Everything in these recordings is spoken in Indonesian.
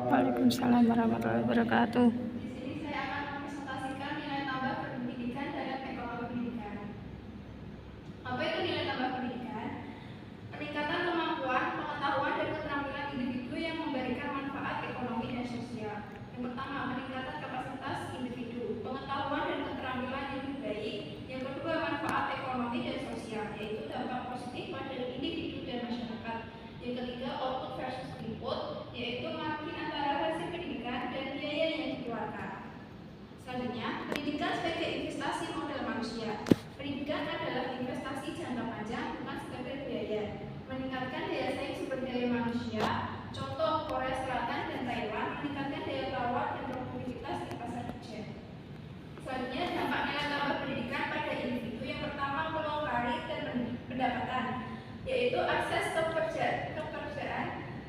Waalaikumsalam warahmatullahi wabarakatuh. Di sini saya akan mempresentasikan nilai tambah pendidikan dalam ekonomi pendidikan. Apa itu nilai tambah pendidikan? Peningkatan kemampuan, pengetahuan, dan keterampilan individu yang memberikan manfaat ekonomi dan sosial. Yang pertama, peningkatan kapasitas individu, pengetahuan dan keterampilan yang lebih baik. Yang kedua, manfaat ekonomi dan sosial, yaitu dampak positif pada individu dan masyarakat. Yang ketiga, output versus input, yaitu margin antara hasil pendidikan dan biaya yang dikeluarkan. Selanjutnya, pendidikan sebagai investasi modal manusia. Pendidikan adalah investasi jangka panjang, bukan sekedar biaya. Meningkatkan daya saing sumber daya manusia, contoh Korea Selatan dan Taiwan, meningkatkan daya tawar dan produktivitas di pasar kerja. Selanjutnya, dampak nilai tambah pendidikan pada individu. Yang pertama, peluang karir dan pendapatan, yaitu akses ke pekerjaan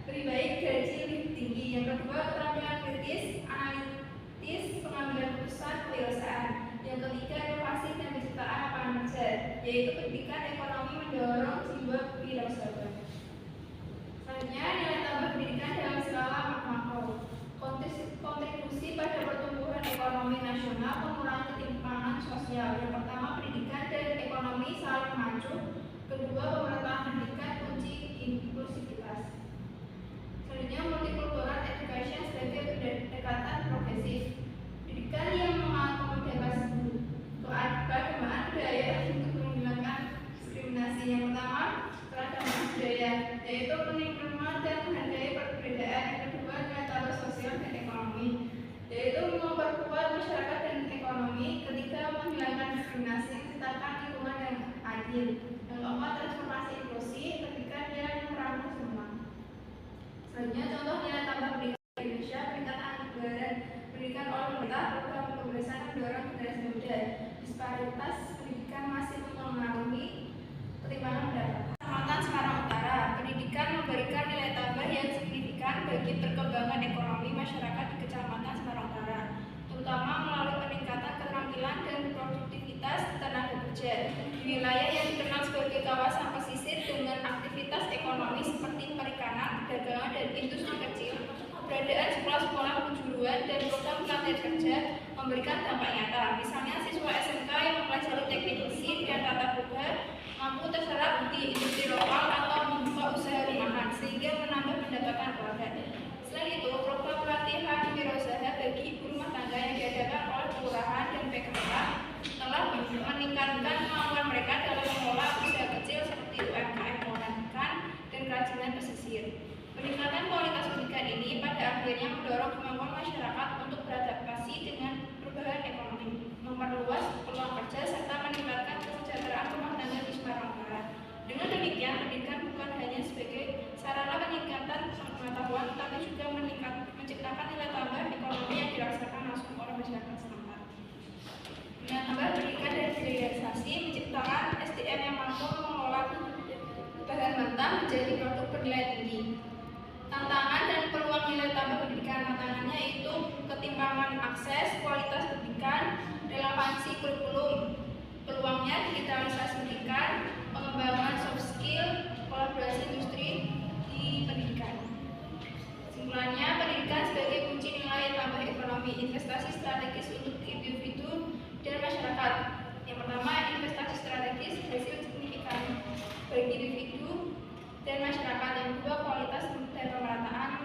lebih baik, gaji lebih tinggi. Yang kedua, keterampilan kritis, analitis, pengambilan keputusan, kewirausahaan. Yang ketiga, inovasi dan penciptaan lapangan kerja, yaitu pendidikan ekonomi mendorong jiwa wirausahaan. Selanjutnya, nilai tambah pendidikan dalam skala makro. Kontribusi pada pertumbuhan ekonomi nasional, pengurangan ketimpangan sosial. Yang pertama, pendidikan dan ekonomi saling maju. Kedua, pemerataan pendidikan kunci inklusivitas. Selanjutnya, multicultural education sebagai pendekatan progresif. Pendidikan yang mengakomodasi keagamaan budaya untuk menghilangkan diskriminasi. Yang pertama, keragaman budaya, yaitu menerima dan menghargai perbedaan. Yang kedua, nilai tambah sosial dan ekonomi, yaitu memperkuat masyarakat dan ekonomi. Ketiga, menghilangkan diskriminasi, menciptakan lingkungan yang adil. Yang keempat, transformasi inklusi. Ketiga, dia yang merangkul semua. Selanjutnya, contoh nilai tambah pendidikan di Indonesia. Peningkatan anggaran pendidikan oleh pemerintah, program pembebasan mendorong generasi muda. Disparitas pendidikan masih mempengaruhi ketimpangan pendapatan. Kecamatan Semarang Utara, pendidikan memberikan nilai tambah yang signifikan bagi perkembangan ekonomi masyarakat di Kecamatan Semarang Utara, terutama melalui peningkatan keterampilan dan produktivitas tenaga kerja. Di wilayah yang dikenal sebagai kawasan pesisir dengan aktivitas ekonomi seperti perikanan, perdagangan, dan industri kecil, keberadaan sekolah-sekolah kejuruan dan program pelatihan kerja memberikan dampak nyata. Misalnya, siswa SMK yang mempelajari teknik mesin dan tata boga mampu terserap di industri lokal atau membuka usaha rumahan sehingga menambah pendapatan keluarga. Selain itu, program pelatihan wirausaha bagi ibu rumah tangga yang diadakan oleh kelurahan dan PKK telah meningkatkan kemampuan mereka dalam mengelola usaha kecil seperti UMKM olahan ikan dan kerajinan pesisir. Peningkatan kualitas pendidikan ini pada akhirnya mendorong kemampuan masyarakat untuk beradaptasi dengan perubahan ekonomi, memperluas peluang kerja, serta meningkatkan kesejahteraan rumah tangga di Semarang Utara. Dengan demikian, pendidikan bukan hanya sebagai sarana peningkatan pengetahuan, tapi juga menciptakan nilai tambah ekonomi yang dirasakan langsung oleh masyarakat setempat. Nilai tambah pendidikan dan hilirisasi menciptakan SDM yang mampu mengelola bahan mentah menjadi produk bernilai tinggi. Tantangan dan peluang nilai tambah pendidikan. Tantangannya itu ketimpangan akses, kualitas pendidikan, relevansi kurikulum. Peluangnya digitalisasi pendidikan, pengembangan soft skill, kolaborasi industri di pendidikan. Kesimpulannya, pendidikan sebagai kunci nilai tambah ekonomi, investasi strategis untuk individu dan masyarakat. Yang pertama, investasi strategis, hasil signifikan bagi individu dan masyarakat. Yang kedua, kualitas dan pemerataan